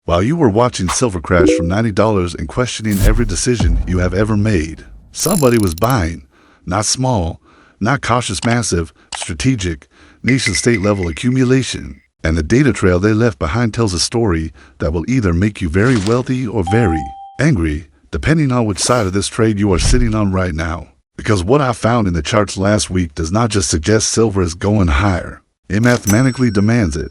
While you were watching silver crash from $90 and questioning every decision you have ever made, somebody was buying. Not small, not cautious, massive, strategic, nation-state level accumulation. And the data trail they left behind tells a story that will either make you very wealthy or very angry, depending on which side of this trade you are sitting on right now. Because what I found in the charts last week does not just suggest silver is going higher. It mathematically demands it.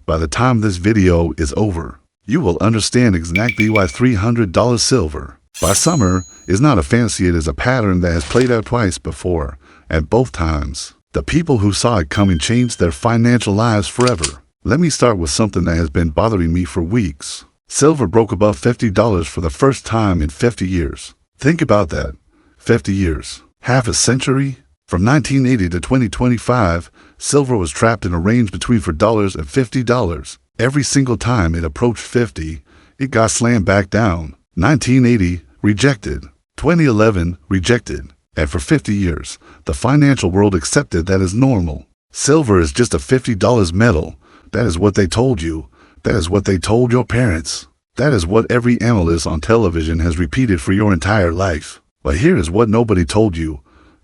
By the time this video is over, you will understand exactly why $300 silver by summer is not a fantasy. It is a pattern that has played out twice before, and both times, the people who saw it coming changed their financial lives forever. Let me start with something that has been bothering me for weeks. Silver broke above $50 for the first time in 50 years. Think about that. 50 years. Half a century? From 1980 to 2025, silver was trapped in a range between $4 and $50. Every single time it approached 50, it got slammed back down. 1980, rejected. 2011, rejected. And for 50 years, the financial world accepted that as normal. Silver is just a $50 metal. That is what they told you. That is what they told your parents. That is what every analyst on television has repeated for your entire life. But here is what nobody told you.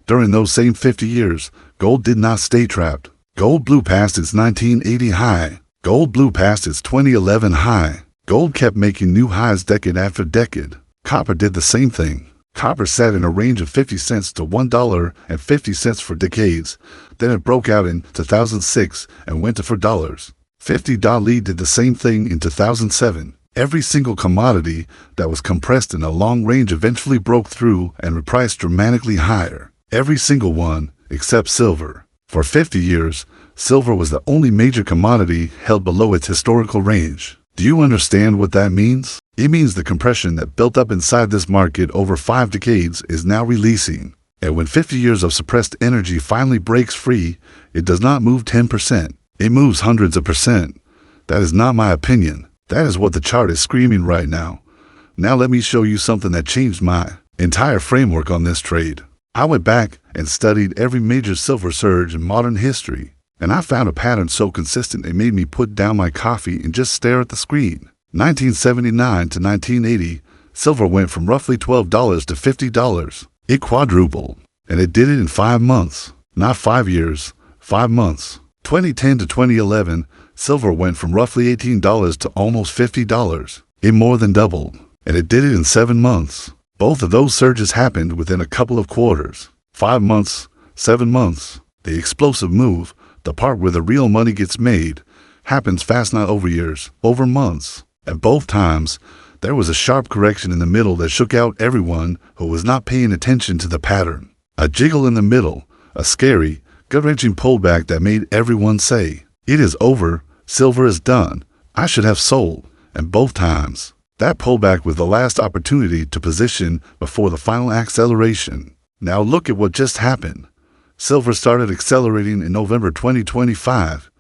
During those same 50 years, gold did not stay trapped. Gold blew past its 1980 high. Gold blew past its 2011 high. Gold kept making new highs decade after decade. Copper did the same thing. Copper sat in a range of 50 cents to $1.50 for decades. Then it broke out in 2006 and went to $4. $50 did the same thing in 2007. Every single commodity that was compressed in a long range eventually broke through and repriced dramatically higher. Every single one, except silver. For 50 years, silver was the only major commodity held below its historical range. Do you understand what that means? It means the compression that built up inside this market over 5 decades is now releasing. And when 50 years of suppressed energy finally breaks free, it does not move 10%. It moves hundreds of percent. That is not my opinion. That is what the chart is screaming right now. Now let me show you something that changed my entire framework on this trade. I went back and studied every major silver surge in modern history, and I found a pattern so consistent it made me put down my coffee and just stare at the screen. 1979 to 1980, silver went from roughly $12 to $50. It quadrupled, and it did it in 5 months. Not 5 years, 5 months. 2010 to 2011, silver went from roughly $18 to almost $50. It more than doubled, and it did it in 7 months. Both of those surges happened within a couple of quarters. 5 months, 7 months. The explosive move, the part where the real money gets made, happens fast, not over years, over months. At both times, there was a sharp correction in the middle that shook out everyone who was not paying attention to the pattern. A jiggle in the middle, a scary, gut-wrenching pullback that made everyone say, "It is over, silver is done, I should have sold." And both times, that pullback was the last opportunity to position before the final acceleration. Now look at what just happened. Silver started accelerating in November 2025.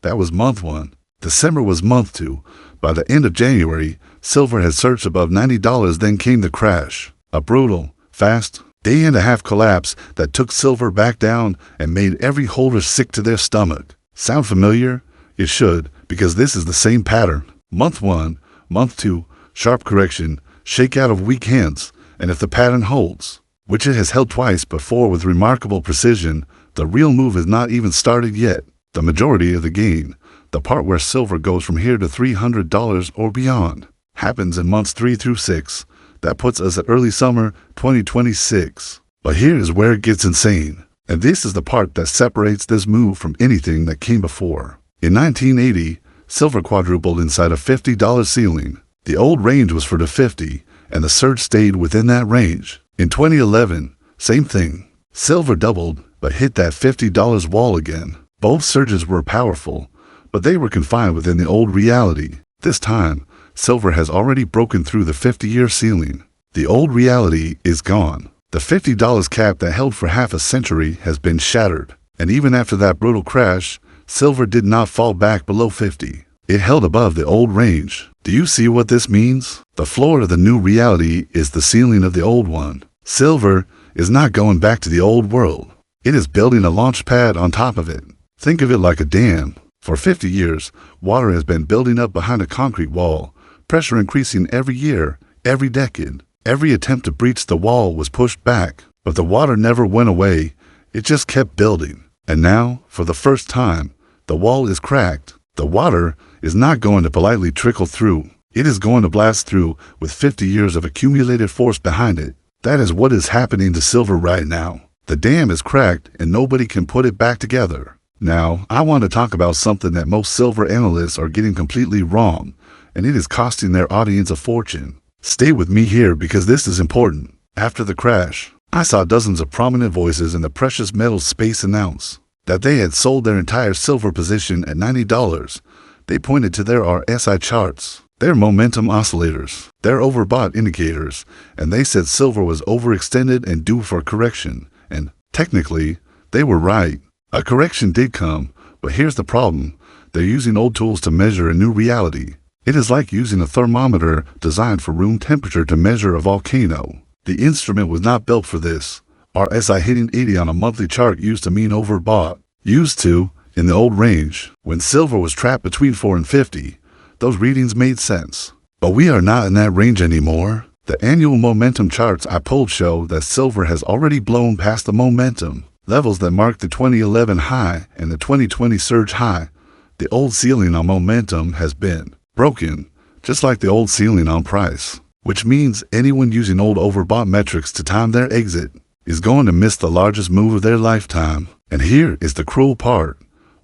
That was month 1. December was month 2. By the end of January, silver had surged above $90. Then came the crash. A brutal, fast, day-and-a-half collapse that took silver back down and made every holder sick to their stomach. Sound familiar? It should, because this is the same pattern. Month 1, month 2, sharp correction, shakeout of weak hands, and if the pattern holds, which it has held twice before with remarkable precision, the real move has not even started yet. The majority of the gain, the part where silver goes from here to $300 or beyond, happens in months 3 through 6. That puts us at early summer 2026. But here is where it gets insane. And this is the part that separates this move from anything that came before. In 1980, silver quadrupled inside a $50 ceiling. The old range was for the 50, and the surge stayed within that range. In 2011, same thing. Silver doubled, but hit that $50 wall again. Both surges were powerful, but they were confined within the old reality. This time, silver has already broken through the 50-year ceiling. The old reality is gone. The $50 cap that held for half a century has been shattered. And even after that brutal crash, silver did not fall back below 50. It held above the old range. Do you see what this means? The floor of the new reality is the ceiling of the old one. Silver is not going back to the old world. It is building a launch pad on top of it. Think of it like a dam. For 50 years, water has been building up behind a concrete wall, pressure increasing every year, every decade. Every attempt to breach the wall was pushed back, but the water never went away. It just kept building. And now, for the first time, the wall is cracked. The water is not going to politely trickle through. It is going to blast through with 50 years of accumulated force behind it. That is what is happening to silver right now. The dam is cracked and nobody can put it back together. Now, I want to talk about something that most silver analysts are getting completely wrong, and it is costing their audience a fortune. Stay with me here because this is important. After the crash, I saw dozens of prominent voices in the precious metals space announce that they had sold their entire silver position at $90. They pointed to their RSI charts, their momentum oscillators, their overbought indicators, and they said silver was overextended and due for correction. And technically, they were right. A correction did come, but here's the problem. They're using old tools to measure a new reality. It is like using a thermometer designed for room temperature to measure a volcano. The instrument was not built for this. RSI hitting 80 on a monthly chart used to mean overbought. Used to, in the old range, when silver was trapped between 4 and 50, those readings made sense. But we are not in that range anymore. The annual momentum charts I pulled show that silver has already blown past the momentum levels that marked the 2011 high and the 2020 surge high. The old ceiling on momentum has been broken, just like the old ceiling on price, which means anyone using old overbought metrics to time their exit is going to miss the largest move of their lifetime. And here is the cruel part.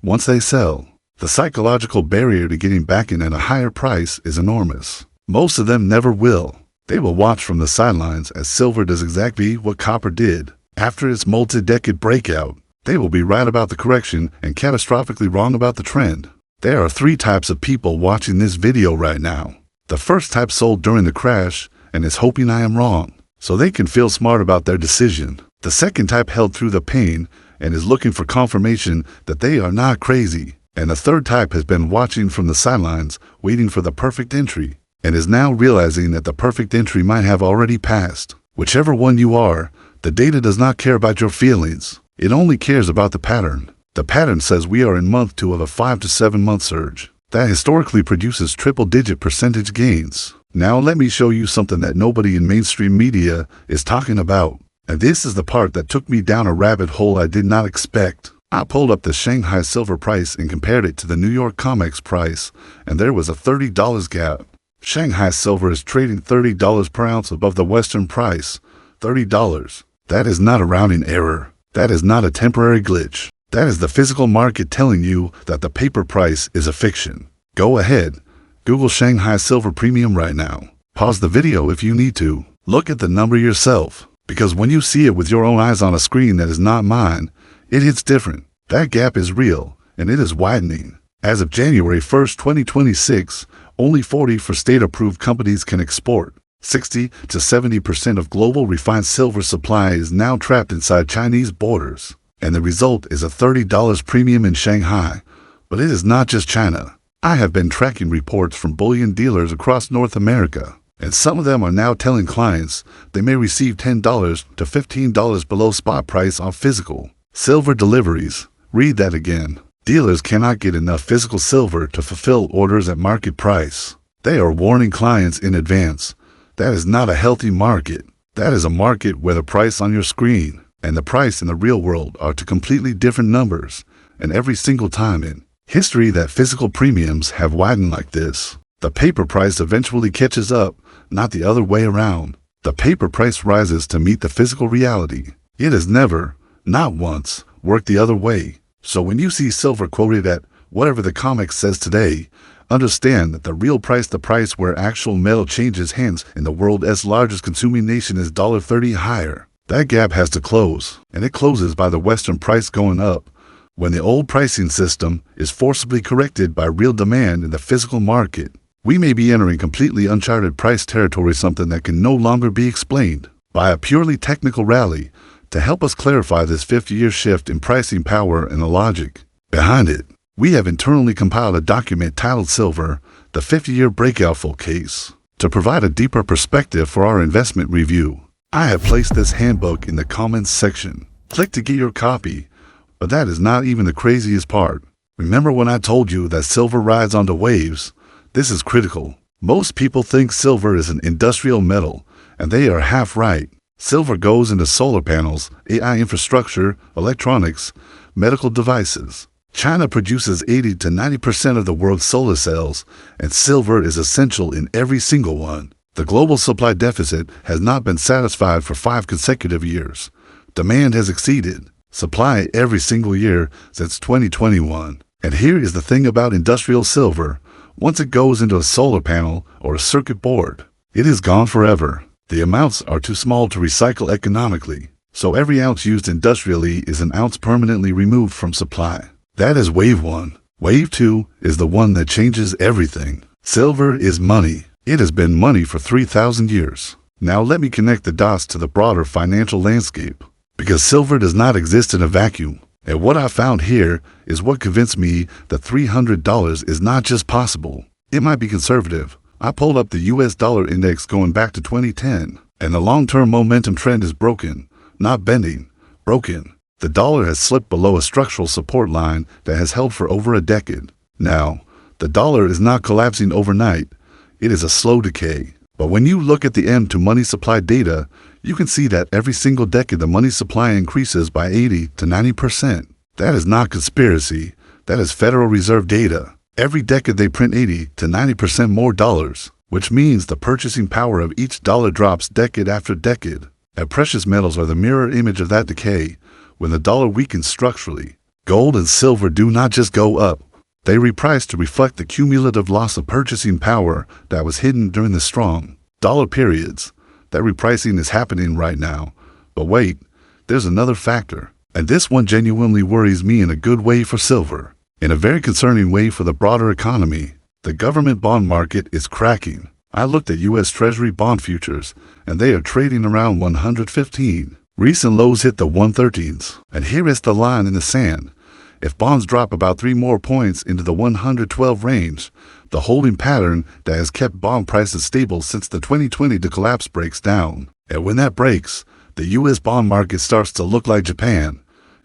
Once they sell, the psychological barrier to getting back in at a higher price is enormous. Most of them never will. They will watch from the sidelines as silver does exactly what copper did. After its multi-decade breakout, they will be right about the correction and catastrophically wrong about the trend. There are three types of people watching this video right now. The first type sold during the crash and is hoping I am wrong, so they can feel smart about their decision. The second type held through the pain and is looking for confirmation that they are not crazy. And the third type has been watching from the sidelines, waiting for the perfect entry, and is now realizing that the perfect entry might have already passed. Whichever one you are, the data does not care about your feelings. It only cares about the pattern. The pattern says we are in month 2 of a 5 to 7 month surge that historically produces triple-digit percentage gains. Now let me show you something that nobody in mainstream media is talking about. And this is the part that took me down a rabbit hole I did not expect. I pulled up the Shanghai silver price and compared it to the New York COMEX price, and there was a $30 gap. Shanghai silver is trading $30 per ounce above the Western price. $30. That is not a rounding error. That is not a temporary glitch. That is the physical market telling you that the paper price is a fiction. Go ahead. Google Shanghai silver premium right now. Pause the video if you need to. Look at the number yourself, because when you see it with your own eyes on a screen that is not mine, it hits different. That gap is real, and it is widening. As of January 1st, 2026, only 40 for state-approved companies can export. 60 to 70% of global refined silver supply is now trapped inside Chinese borders, and the result is a $30 premium in Shanghai. But it is not just China. I have been tracking reports from bullion dealers across North America, and some of them are now telling clients they may receive $10 to $15 below spot price on physical silver deliveries. Read that again. Dealers cannot get enough physical silver to fulfill orders at market price. They are warning clients in advance. That is not a healthy market. That is a market where the price on your screen and the price in the real world are two completely different numbers. And every single time in history that physical premiums have widened like this, the paper price eventually catches up, not the other way around. The paper price rises to meet the physical reality. It has never, not once, worked the other way. So when you see silver quoted at whatever the COMEX says today, understand that the real price, the price where actual metal changes hands in the world's largest consuming nation, is $30 higher. That gap has to close, and it closes by the Western price going up. When the old pricing system is forcibly corrected by real demand in the physical market, we may be entering completely uncharted price territory, something that can no longer be explained by a purely technical rally. To help us clarify this 50-year shift in pricing power and the logic behind it, we have internally compiled a document titled Silver, the 50-Year Breakout Full Case. To provide a deeper perspective for our investment review, I have placed this handbook in the comments section. Click to get your copy, but that is not even the craziest part. Remember when I told you that silver rides onto waves? This is critical. Most people think silver is an industrial metal, and they are half right. Silver goes into solar panels, AI infrastructure, electronics, medical devices. China produces 80 to 90% of the world's solar cells, and silver is essential in every single one. The global supply deficit has not been satisfied for 5 consecutive years. Demand has exceeded supply every single year since 2021. And here is the thing about industrial silver. Once it goes into a solar panel or a circuit board, it is gone forever. The amounts are too small to recycle economically, so every ounce used industrially is an ounce permanently removed from supply. That is wave 1. Wave 2 is the one that changes everything. Silver is money. It has been money for 3,000 years. Now let me connect the dots to the broader financial landscape. Because silver does not exist in a vacuum. And what I found here is what convinced me that $300 is not just possible. It might be conservative. I pulled up the US dollar index going back to 2010, and the long-term momentum trend is broken, not bending, broken. The dollar has slipped below a structural support line that has held for over a decade. Now, the dollar is not collapsing overnight. It is a slow decay. But when you look at the end to money supply data, you can see that every single decade the money supply increases by 80 to 90%. That is not conspiracy. That is Federal Reserve data. Every decade they print 80 to 90% more dollars, which means the purchasing power of each dollar drops decade after decade. And precious metals are the mirror image of that decay. When the dollar weakens structurally, gold and silver do not just go up. They reprice to reflect the cumulative loss of purchasing power that was hidden during the strong dollar periods. That repricing is happening right now. But wait, there's another factor. And this one genuinely worries me in a good way for silver. In a very concerning way for the broader economy. The government bond market is cracking. I looked at U.S. Treasury bond futures, and they are trading around 115. Recent lows hit the 113s. And here is the line in the sand. If bonds drop about 3 more points into the 112 range, the holding pattern that has kept bond prices stable since the 2020 collapse breaks down. And when that breaks, the U.S. bond market starts to look like Japan.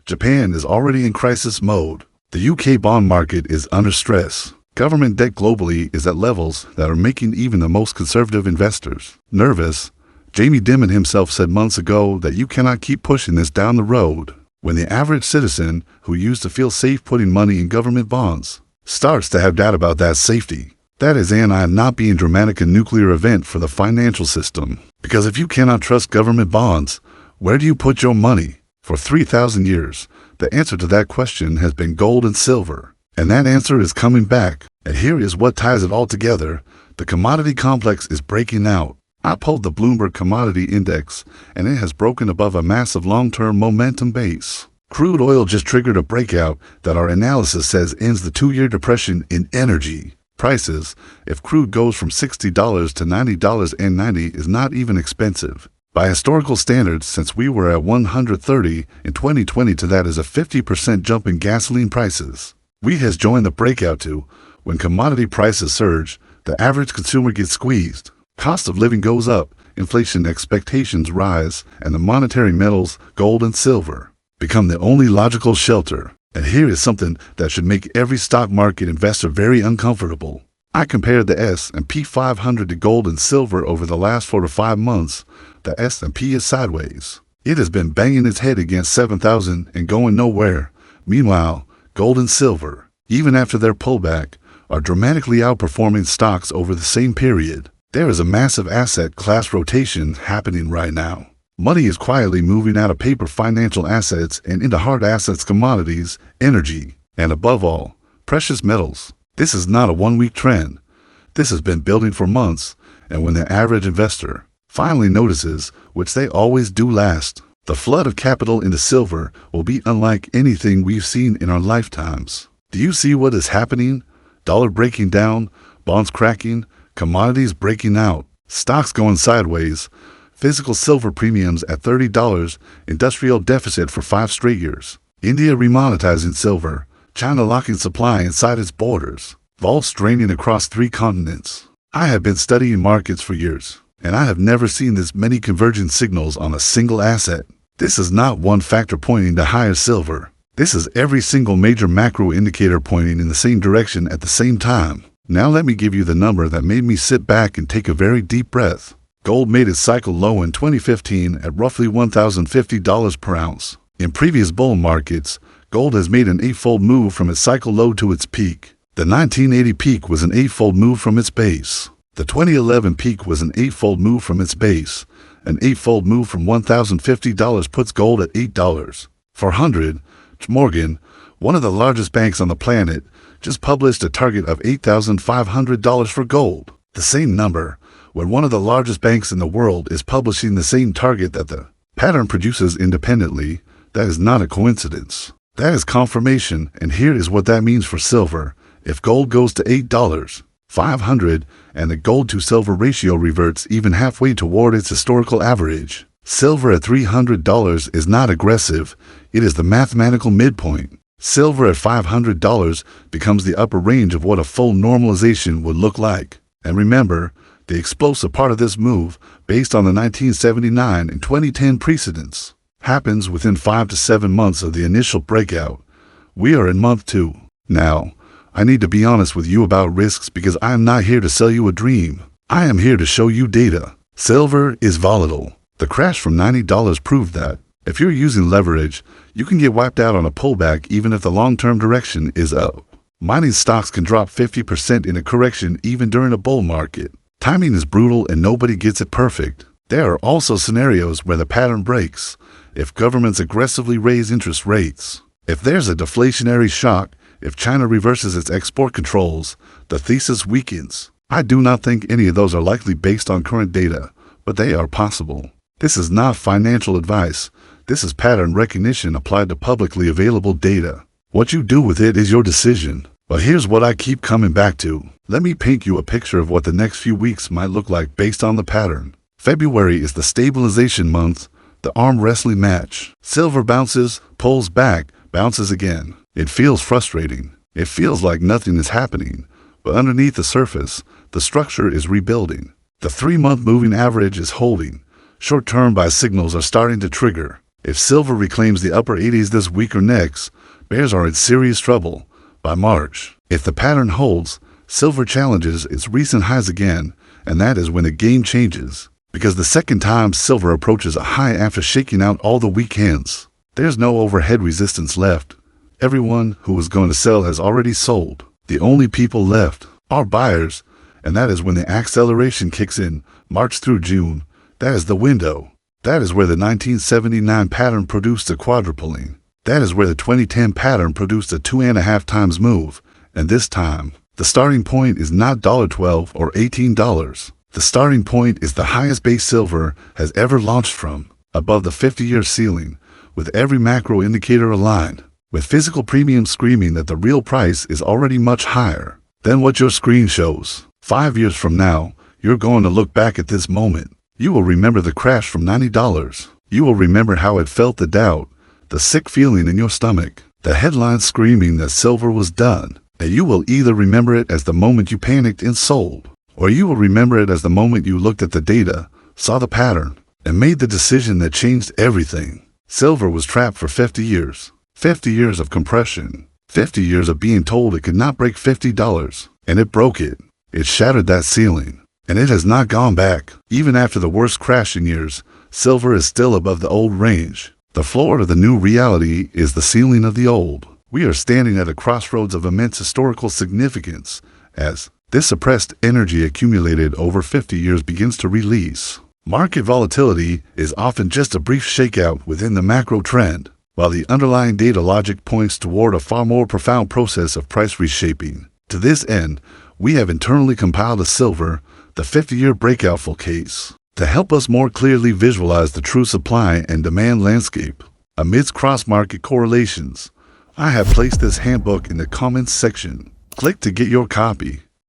Japan is already in crisis mode. The U.K. bond market is under stress. Government debt globally is at levels that are making even the most conservative investors nervous. Jamie Dimon himself said months ago that you cannot keep pushing this down the road. When the average citizen who used to feel safe putting money in government bonds starts to have doubt about that safety, that is an not being dramatic and nuclear event for the financial system. Because if you cannot trust government bonds, where do you put your money? For 3,000 years, the answer to that question has been gold and silver. And that answer is coming back. And here is what ties it all together. The commodity complex is breaking out. I pulled the Bloomberg Commodity Index, and it has broken above a massive long-term momentum base. Crude oil just triggered a breakout that our analysis says ends the 2-year depression in energy prices. If crude goes from $60 to $90.90 is not even expensive. By historical standards, since we were at 130 in 2020 to that is a 50% jump in gasoline prices. Wheat has joined the breakout too. When commodity prices surge, the average consumer gets squeezed. Cost of living goes up, inflation expectations rise, and the monetary metals, gold and silver, become the only logical shelter. And here is something that should make every stock market investor very uncomfortable. I compared the S&P 500 to gold and silver over the last 4 to 5 months. The S&P is sideways. It has been banging its head against 7,000 and going nowhere. Meanwhile, gold and silver, even after their pullback, are dramatically outperforming stocks over the same period. There is a massive asset class rotation happening right now. Money is quietly moving out of paper financial assets and into hard assets, commodities, energy, and above all, precious metals. This is not a one-week trend. This has been building for months, and when the average investor finally notices, which they always do last, the flood of capital into silver will be unlike anything we've seen in our lifetimes. Do you see what is happening? Dollar breaking down, bonds cracking, commodities breaking out, stocks going sideways, physical silver premiums at $30, industrial deficit for 5 straight years, India remonetizing silver, China locking supply inside its borders, vaults draining across 3 continents. I have been studying markets for years, and I have never seen this many convergent signals on a single asset. This is not one factor pointing to higher silver. This is every single major macro indicator pointing in the same direction at the same time. Now let me give you the number that made me sit back and take a very deep breath. Gold made its cycle low in 2015 at roughly $1,050 per ounce. In previous bull markets, gold has made an eightfold move from its cycle low to its peak. The 1980 peak was an eightfold move from its base. The 2011 peak was an eightfold move from its base. An eightfold move from $1,050 puts gold at $8. For 100, Morgan, one of the largest banks on the planet, just published a target of $8,500 for gold. The same number, when one of the largest banks in the world is publishing the same target that the pattern produces independently, that is not a coincidence. That is confirmation, and here is what that means for silver. If gold goes to $8,500 and the gold to silver ratio reverts even halfway toward its historical average, silver at $300 is not aggressive, it is the mathematical midpoint. Silver at $500 becomes the upper range of what a full normalization would look like. And remember, the explosive part of this move, based on the 1979 and 2010 precedents, happens within 5 to 7 months of the initial breakout. We are in month 2. Now, I need to be honest with you about risks because I am not here to sell you a dream. I am here to show you data. Silver is volatile. The crash from $90 proved that. If you're using leverage, you can get wiped out on a pullback even if the long-term direction is up. Mining stocks can drop 50% in a correction even during a bull market. Timing is brutal and nobody gets it perfect. There are also scenarios where the pattern breaks. If governments aggressively raise interest rates, if there's a deflationary shock, if China reverses its export controls, the thesis weakens. I do not think any of those are likely based on current data, but they are possible. This is not financial advice. This is pattern recognition applied to publicly available data. What you do with it is your decision. But here's what I keep coming back to. Let me paint you a picture of what the next few weeks might look like based on the pattern. February is the stabilization month, the arm wrestling match. Silver bounces, pulls back, bounces again. It feels frustrating. It feels like nothing is happening. But underneath the surface, the structure is rebuilding. The 3-month moving average is holding. Short-term buy signals are starting to trigger. If silver reclaims the upper 80s this week or next, bears are in serious trouble by March. If the pattern holds, silver challenges its recent highs again, and that is when the game changes. Because the second time silver approaches a high after shaking out all the weekends, there's no overhead resistance left. Everyone who was going to sell has already sold. The only people left are buyers, and that is when the acceleration kicks in, March through June. That is the window. That is where the 1979 pattern produced a quadrupling. That is where the 2010 pattern produced a 2.5 times move. And this time, the starting point is not $12 or $18. The starting point is the highest base silver has ever launched from, above the 50-year ceiling, with every macro indicator aligned, with physical premium screaming that the real price is already much higher than what your screen shows. 5 years from now, you're going to look back at this moment. You will remember the crash from $90. You will remember how it felt, the doubt, the sick feeling in your stomach, the headlines screaming that silver was done. And you will either remember it as the moment you panicked and sold, or you will remember it as the moment you looked at the data, saw the pattern, and made the decision that changed everything. Silver was trapped for 50 years. 50 years of compression. 50 years of being told it could not break $50. And it broke it. It shattered that ceiling. And it has not gone back. Even after the worst crashing years, silver is still above the old range. The floor of the new reality is the ceiling of the old. We are standing at a crossroads of immense historical significance as this suppressed energy accumulated over 50 years begins to release. Market volatility is often just a brief shakeout within the macro trend, while the underlying data logic points toward a far more profound process of price reshaping. To this end, we have internally compiled a silver, the 50-year breakout full case, to help us more clearly visualize the true supply and demand landscape amidst cross-market correlations. I have placed this handbook in the comments section. Click to get your copy.